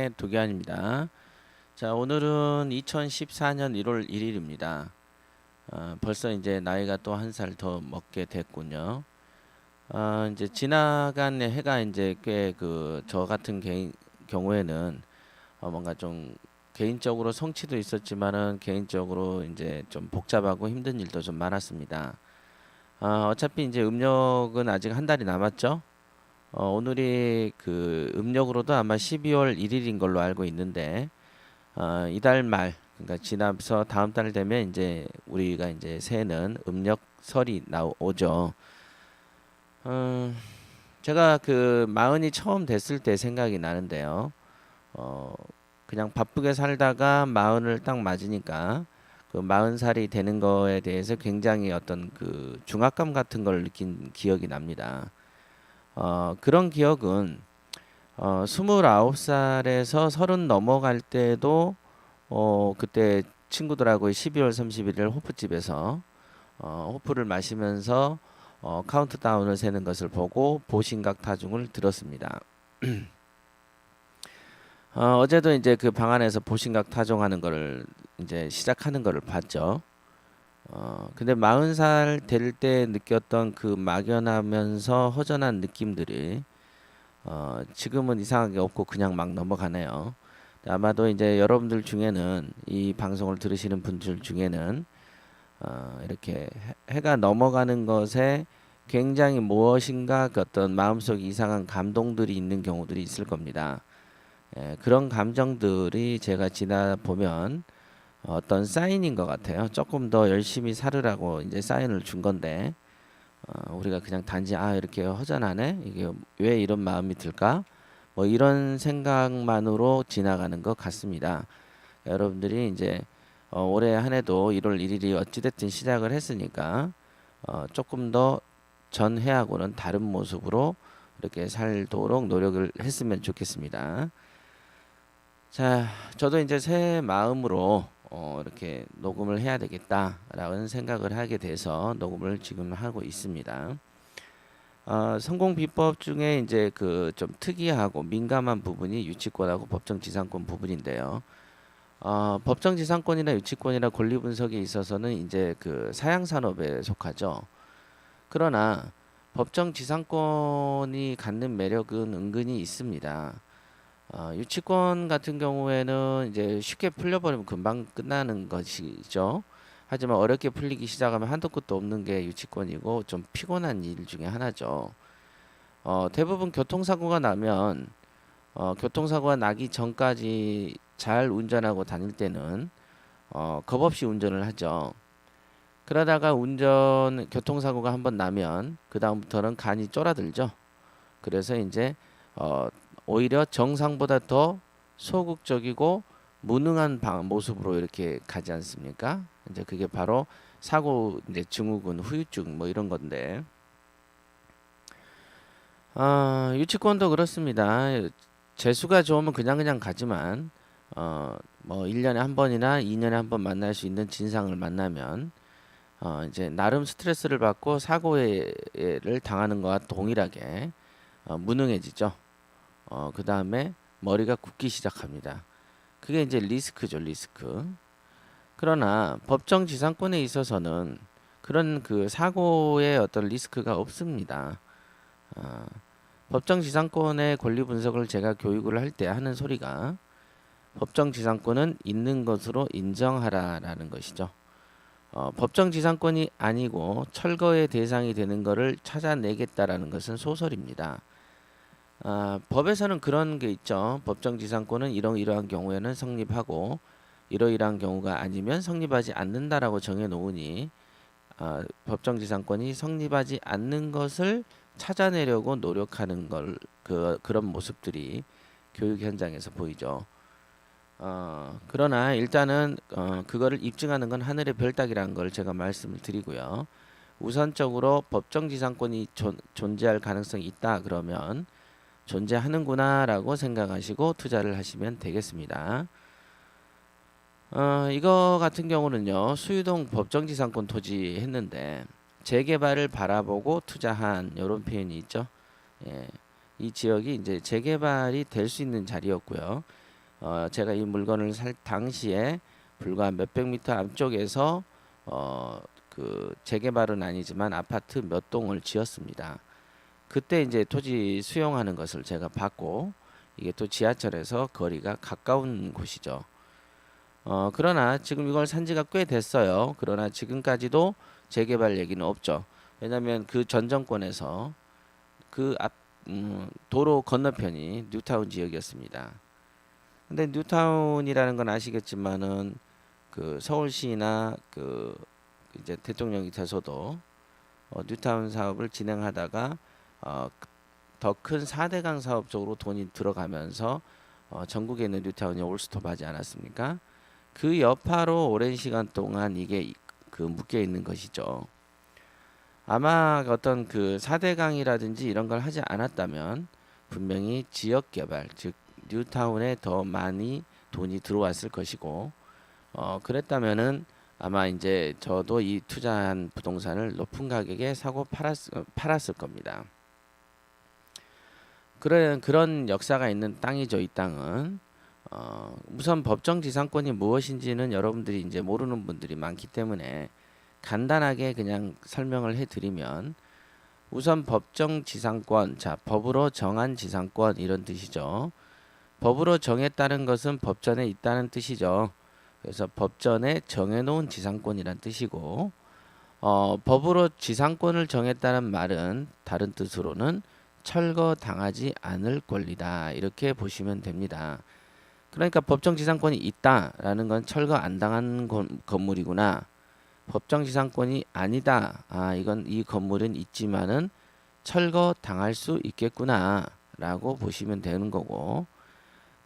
네, 도기환입니다. 자, 오늘은 2014년 1월 1일입니다. 벌써 이제 나이가 또 한 살 더 먹게 됐군요. 이제 지나간 해가 이제 꽤 저 같은 경우에는 뭔가 좀 개인적으로 성취도 있었지만은 개인적으로 이제 좀 복잡하고 힘든 일도 좀 많았습니다. 어차피 이제 음력은 아직 한 달이 남았죠. 오늘이 그 음력으로도 아마 12월 1일인 걸로 알고 있는데, 이달 말, 그러니까 지나서 다음 달 되면 이제 우리가 이제 새해는 음력 설이 나오죠. 어, 제가 그 마흔이 처음 됐을 때 생각이 나는데요. 어, 그냥 바쁘게 살다가 마흔을 딱 맞으니까 그 마흔 살이 되는 거에 대해서 굉장히 어떤 그 중압감 같은 걸 느낀 기억이 납니다. 그런 기억은 29살에서 30 넘어갈 때도 그때 친구들하고 12월 31일 호프집에서 호프를 마시면서 카운트다운을 세는 것을 보고 보신각 타중을 들었습니다. 어제도 이제 그 방 안에서 보신각 타종하는 거를 이제 시작하는 거를 봤죠. 근데 40살 될 때 느꼈던 그 막연하면서 허전한 느낌들이 지금은 이상하게 없고 그냥 막 넘어가네요. 아마도 이제 여러분들 중에는 이 방송을 들으시는 분들 중에는 이렇게 해가 넘어가는 것에 굉장히 무엇인가 그 어떤 마음속 이상한 감동들이 있는 경우들이 있을 겁니다. 그런 감정들이 제가 지나 보면 어떤 사인인 것 같아요. 조금 더 열심히 살으라고 이제 사인을 준 건데 우리가 그냥 단지 이렇게 허전하네, 이게 왜 이런 마음이 들까, 뭐 이런 생각만으로 지나가는 것 같습니다. 여러분들이 이제 올해 한 해도 1월 1일이 어찌됐든 시작을 했으니까 조금 더 전해하고는 다른 모습으로 이렇게 살도록 노력을 했으면 좋겠습니다. 자, 저도 이제 새 마음으로 이렇게 녹음을 해야 되겠다라는 생각을 하게 돼서 녹음을 지금 하고 있습니다. 성공 비법 중에 이제 그 좀 특이하고 민감한 부분이 유치권하고 법정지상권 부분인데요. 법정지상권이나 유치권이나 권리 분석에 있어서는 이제 그 사양산업에 속하죠. 그러나 법정지상권이 갖는 매력은 은근히 있습니다. 유치권 같은 경우에는 이제 쉽게 풀려버리면 금방 끝나는 것이죠. 하지만 어렵게 풀리기 시작하면 한도 끝도 없는 게 유치권이고 좀 피곤한 일 중에 하나죠. 대부분 교통사고가 나면 교통사고가 나기 전까지 잘 운전하고 다닐 때는 겁 없이 운전을 하죠. 그러다가 교통사고가 한번 나면 그 다음부터는 간이 쫄아들죠. 그래서 이제 어, 오히려 정상보다 더 소극적이고 무능한 모습으로 이렇게 가지 않습니까? 이제 그게 바로 사고 이제 증후군, 후유증 뭐 이런 건데, 유치권도 그렇습니다. 재수가 좋으면 그냥 가지만 뭐 1년에 한 번이나 2년에 한 번 만날 수 있는 진상을 만나면 이제 나름 스트레스를 받고 사고를 당하는 것과 동일하게 무능해지죠. 그 다음에 머리가 굳기 시작합니다. 그게 이제 리스크죠, 리스크. 그러나 법정 지상권에 있어서는 그런 그 사고의 어떤 리스크가 없습니다. 어, 법정 지상권의 권리 분석을 제가 교육을 할 때 하는 소리가 법정 지상권은 있는 것으로 인정하라라는 것이죠. 법정 지상권이 아니고 철거의 대상이 되는 것을 찾아내겠다라는 것은 소설입니다. 법에서는 그런 게 있죠. 법정지상권은 이러이러한 경우에는 성립하고 이러이러한 경우가 아니면 성립하지 않는다라고 정해 놓으니 법정지상권이 성립하지 않는 것을 찾아내려고 노력하는 그런 모습들이 교육 현장에서 보이죠. 그러나 일단은 그거를 입증하는 건 하늘의 별 따기라는 걸 제가 말씀을 드리고요. 우선적으로 법정지상권이 존재할 가능성이 있다 그러면 존재하는구나라고 생각하시고 투자를 하시면 되겠습니다. 이거 같은 경우는요, 수유동 법정지상권 토지 했는데 재개발을 바라보고 투자한 이런 표현이 있죠. 예, 이 지역이 이제 재개발이 될 수 있는 자리였고요. 제가 이 물건을 살 당시에 불과 몇백 미터 앞쪽에서 그 재개발은 아니지만 아파트 몇 동을 지었습니다. 그때 이제 토지 수용하는 것을 제가 봤고, 이게 또 지하철에서 거리가 가까운 곳이죠. 그러나 지금 이걸 산 지가 꽤 됐어요. 그러나 지금까지도 재개발 얘기는 없죠. 왜냐하면 그 전 정권에서 그 도로 건너편이 뉴타운 지역이었습니다. 근데 뉴타운이라는 건 아시겠지만은 그 서울시나 그 이제 대통령이 돼서도 뉴타운 사업을 진행하다가 더 큰 4대강 사업 쪽으로 돈이 들어가면서 전국에 있는 뉴타운이 올스톱하지 않았습니까? 그 여파로 오랜 시간 동안 이게 그 묶여 있는 것이죠. 아마 어떤 그 4대강이라든지 이런 걸 하지 않았다면 분명히 지역 개발, 즉 뉴타운에 더 많이 돈이 들어왔을 것이고, 그랬다면은 아마 이제 저도 이 투자한 부동산을 높은 가격에 사고 팔았을 겁니다. 그런 역사가 있는 땅이죠, 이 땅은. 우선 법정지상권이 무엇인지는 여러분들이 이제 모르는 분들이 많기 때문에 간단하게 그냥 설명을 해드리면, 우선 법정지상권, 자, 법으로 정한 지상권 이런 뜻이죠. 법으로 정했다는 것은 법전에 있다는 뜻이죠. 그래서 법전에 정해놓은 지상권이란 뜻이고, 법으로 지상권을 정했다는 말은 다른 뜻으로는 철거당하지 않을 권리다, 이렇게 보시면 됩니다. 그러니까 법정지상권이 있다라는 건 철거 안 당한 건물이구나. 법정지상권이 아니다. 이건 이 건물은 있지만은 철거 당할 수 있겠구나 라고 보시면 되는 거고,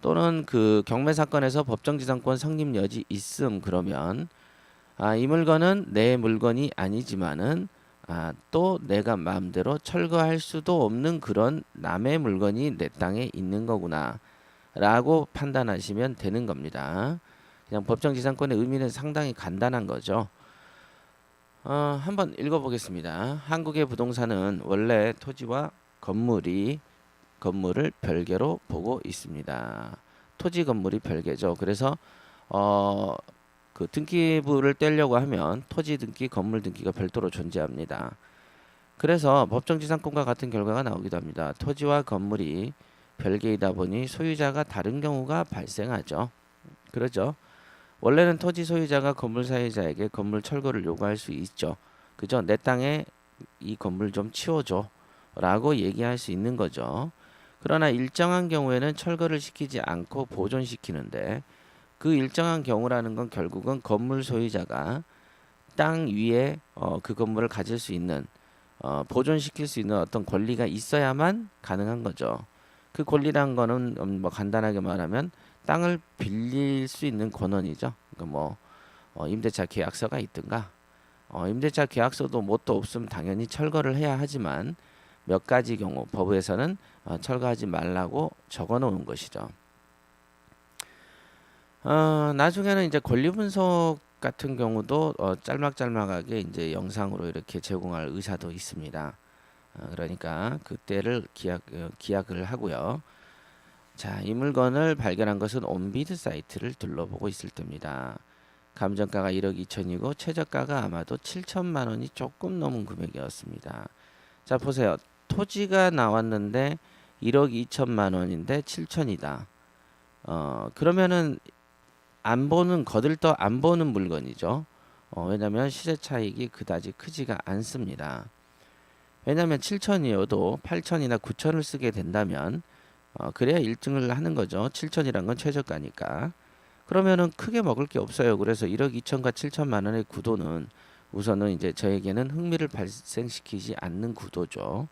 또는 그 경매 사건에서 법정지상권 성립 여지 있음 그러면 이 물건은 내 물건이 아니지만은 또 내가 마음대로 철거할 수도 없는 그런 남의 물건이 내 땅에 있는 거구나 라고 판단하시면 되는 겁니다. 그냥 법정지상권의 의미는 상당히 간단한 거죠. 한번 읽어보겠습니다. 한국의 부동산은 원래 토지와 건물을 별개로 보고 있습니다. 토지 건물이 별개죠. 그래서 그 등기부를 떼려고 하면 토지 등기, 건물 등기가 별도로 존재합니다. 그래서 법정지상권과 같은 결과가 나오기도 합니다. 토지와 건물이 별개이다 보니 소유자가 다른 경우가 발생하죠. 그러죠. 원래는 토지 소유자가 건물 사유자에게 건물 철거를 요구할 수 있죠. 그죠? 내 땅에 이 건물 좀 치워줘 라고 얘기할 수 있는 거죠. 그러나 일정한 경우에는 철거를 시키지 않고 보존시키는데, 그 일정한 경우라는 건 결국은 건물 소유자가 땅 위에 그 건물을 가질 수 있는, 보존시킬 수 있는 어떤 권리가 있어야만 가능한 거죠. 그 권리란 거는 뭐 간단하게 말하면 땅을 빌릴 수 있는 권한이죠. 그러니까 뭐 임대차 계약서가 있든가, 임대차 계약서도 뭣도 없으면 당연히 철거를 해야 하지만 몇 가지 경우 법에서는 철거하지 말라고 적어 놓은 것이죠. 나중에는 이제 권리 분석 같은 경우도 짤막짤막하게 이제 영상으로 이렇게 제공할 의사도 있습니다. 그러니까 그때를 기약을 하고요. 자, 이 물건을 발견한 것은 온비드 사이트를 둘러보고 있을 때입니다. 감정가가 1억 2천이고 최저가가 아마도 7천만 원이 조금 넘은 금액이었습니다. 자, 보세요. 토지가 나왔는데 1억 2천만 원인데 7천이다. 그러면은 거들떠 안 보는 물건이죠. 왜냐하면 시세 차익이 그다지 크지가 않습니다. 왜냐하면 7천이어도 8천이나 9천을 쓰게 된다면 그래야 1등을 하는 거죠. 7천이란 건 최저가니까. 그러면은 크게 먹을 게 없어요. 그래서 1억 2천과 7천만 원의 구도는 우선은 이제 저에게는 흥미를 발생시키지 않는 구도죠.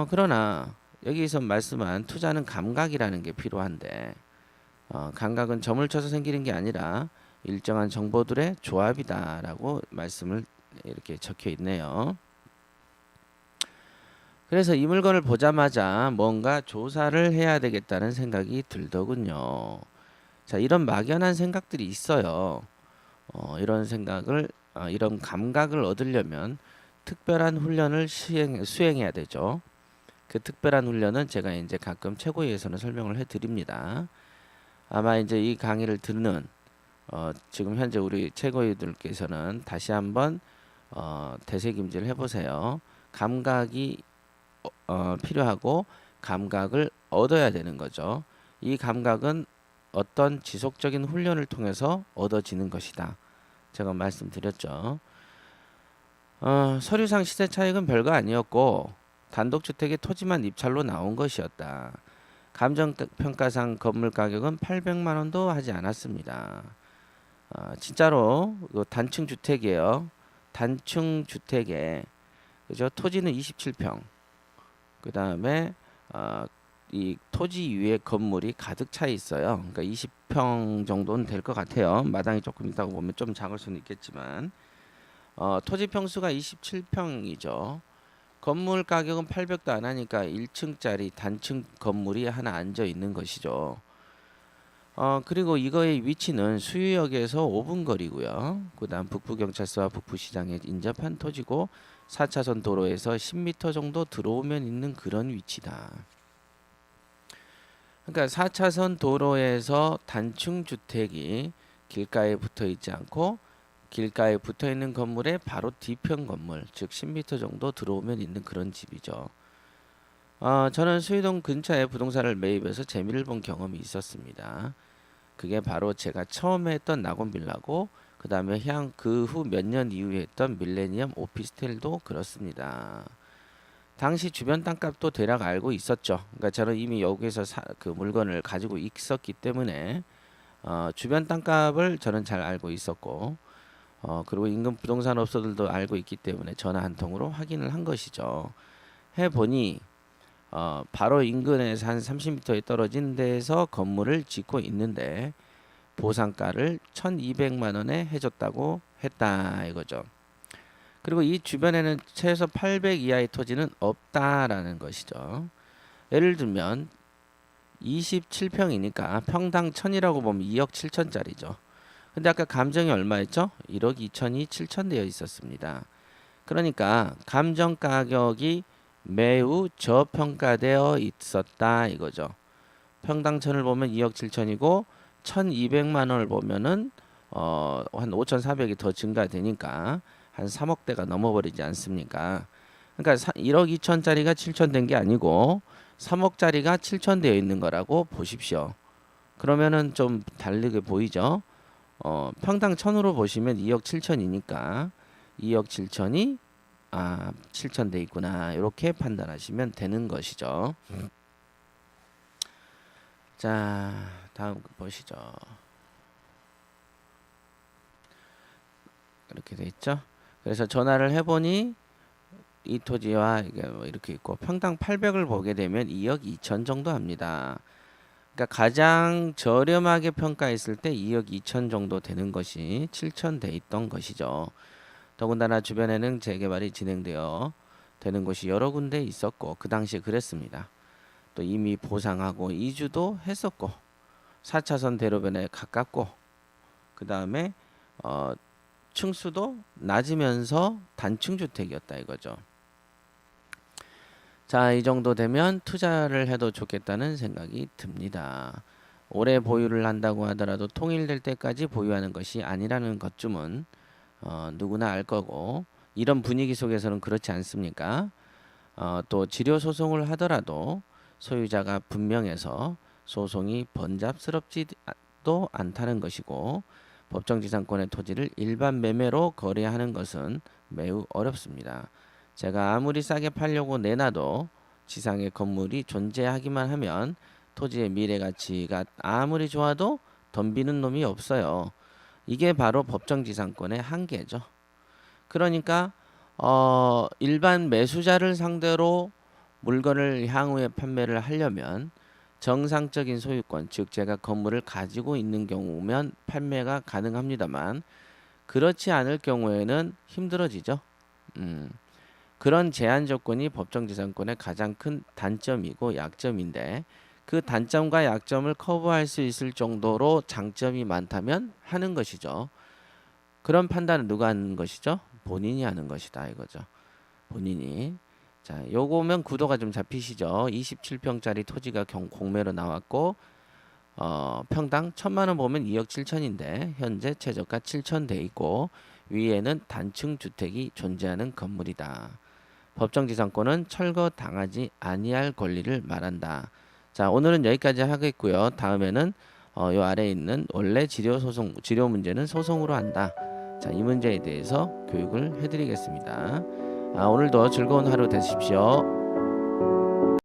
그러나 여기서 말씀한 투자는 감각이라는 게 필요한데, 감각은 점을 쳐서 생기는 게 아니라 일정한 정보들의 조합이다라고 말씀을 이렇게 적혀 있네요. 그래서 이 물건을 보자마자 뭔가 조사를 해야 되겠다는 생각이 들더군요. 자, 이런 막연한 생각들이 있어요. 이런 감각을 얻으려면 특별한 훈련을 수행해야 되죠. 그 특별한 훈련은 제가 이제 가끔 최고위에서는 설명을 해드립니다. 아마 이제 이 강의를 듣는 지금 현재 우리 최고위들께서는 다시 한번 되새김질 해보세요. 감각이 필요하고 감각을 얻어야 되는 거죠. 이 감각은 어떤 지속적인 훈련을 통해서 얻어지는 것이다. 제가 말씀드렸죠. 서류상 시세 차익은 별거 아니었고 단독주택의 토지만 입찰로 나온 것이었다. 감정평가상 건물 가격은 800만 원도 하지 않았습니다. 진짜로 단층 주택이에요. 단층 주택에 그죠? 토지는 27평. 그 다음에 이 토지 위에 건물이 가득 차 있어요. 그러니까 20평 정도는 될 것 같아요. 마당이 조금 있다고 보면 좀 작을 수는 있겠지만 토지 평수가 27평이죠. 건물 가격은 800도 안 하니까 1층짜리 단층 건물이 하나 앉아 있는 것이죠. 그리고 이거의 위치는 수유역에서 5분 거리고요. 그 다음 북부경찰서와 북부시장에 인접한 토지고 4차선 도로에서 10m 정도 들어오면 있는 그런 위치다. 그러니까 4차선 도로에서 단층 주택이 길가에 붙어 있지 않고 길가에 붙어 있는 건물의 바로 뒤편 건물, 즉 10m 정도 들어오면 있는 그런 집이죠. 저는 수유동 근처에 부동산을 매입해서 재미를 본 경험이 있었습니다. 그게 바로 제가 처음에 했던 낙원빌라고 그 다음에 그 후 몇 년 이후에 했던 밀레니엄 오피스텔도 그렇습니다. 당시 주변 땅값도 대략 알고 있었죠. 그러니까 저는 이미 여기서 그 물건을 가지고 있었기 때문에 주변 땅값을 저는 잘 알고 있었고 그리고 인근 부동산 업소들도 알고 있기 때문에 전화 한 통으로 확인을 한 것이죠. 해보니 바로 인근에서 한 30m에 떨어진 데에서 건물을 짓고 있는데 보상가를 1,200만 원에 해줬다고 했다 이거죠. 그리고 이 주변에는 최소 800 이하의 토지는 없다라는 것이죠. 예를 들면 27평이니까 평당 1,000이라고 보면 2억 7천짜리죠. 근데 아까 감정이 얼마였죠? 1억 2천이 7천 되어 있었습니다. 그러니까 감정 가격이 매우 저평가되어 있었다 이거죠. 평당 1,000을 보면 2억 7천이고 1,200만 원을 보면은 한 5,400이 더 증가되니까 한 3억대가 넘어버리지 않습니까? 그러니까 1억 2천짜리가 7천 된 게 아니고 3억짜리가 7천 되어 있는 거라고 보십시오. 그러면은 좀 다르게 보이죠? 평당 1,000으로 보시면 2억 7천이니까 2억 7천이 7천 돼 있구나 이렇게 판단하시면 되는 것이죠. 자, 다음 보시죠. 이렇게 돼 있죠. 그래서 전화를 해보니 이 토지와 이게 뭐 이렇게 있고 평당 800을 보게 되면 2억 2천 정도 합니다. 그러니까 가장 저렴하게 평가했을 때 2억 2천 정도 되는 것이 7천 돼 있던 것이죠. 더군다나 주변에는 재개발이 진행되어 되는 곳이 여러 군데 있었고 그 당시에 그랬습니다. 또 이미 보상하고 이주도 했었고 4차선 대로변에 가깝고 그 다음에 층수도 낮으면서 단층 주택이었다 이거죠. 자, 이 정도 되면 투자를 해도 좋겠다는 생각이 듭니다. 오래 보유를 한다고 하더라도 통일될 때까지 보유하는 것이 아니라는 것쯤은 누구나 알 거고 이런 분위기 속에서는 그렇지 않습니까? 또 지료 소송을 하더라도 소유자가 분명해서 소송이 번잡스럽지도 않다는 것이고 법정지상권의 토지를 일반 매매로 거래하는 것은 매우 어렵습니다. 제가 아무리 싸게 팔려고 내놔도 지상의 건물이 존재하기만 하면 토지의 미래 가치가 아무리 좋아도 덤비는 놈이 없어요. 이게 바로 법정지상권의 한계죠. 그러니까 일반 매수자를 상대로 물건을 향후에 판매를 하려면 정상적인 소유권, 즉 제가 건물을 가지고 있는 경우면 판매가 가능합니다만 그렇지 않을 경우에는 힘들어지죠. 그런 제한 조건이 법정지상권의 가장 큰 단점이고 약점인데 그 단점과 약점을 커버할 수 있을 정도로 장점이 많다면 하는 것이죠. 그런 판단은 누가 하는 것이죠? 본인이 하는 것이다 이거죠. 본인이. 자, 요거면 구도가 좀 잡히시죠. 27평짜리 토지가 공매로 나왔고 평당 1,000만 원 보면 2억 7천인데 현재 최저가 7천 돼 있고 위에는 단층 주택이 존재하는 건물이다. 법정지상권은 철거 당하지 아니할 권리를 말한다. 자, 오늘은 여기까지 하겠고요. 다음에는 요 아래에 있는 원래 지료 문제는 소송으로 한다. 자, 이 문제에 대해서 교육을 해드리겠습니다. 오늘도 즐거운 하루 되십시오.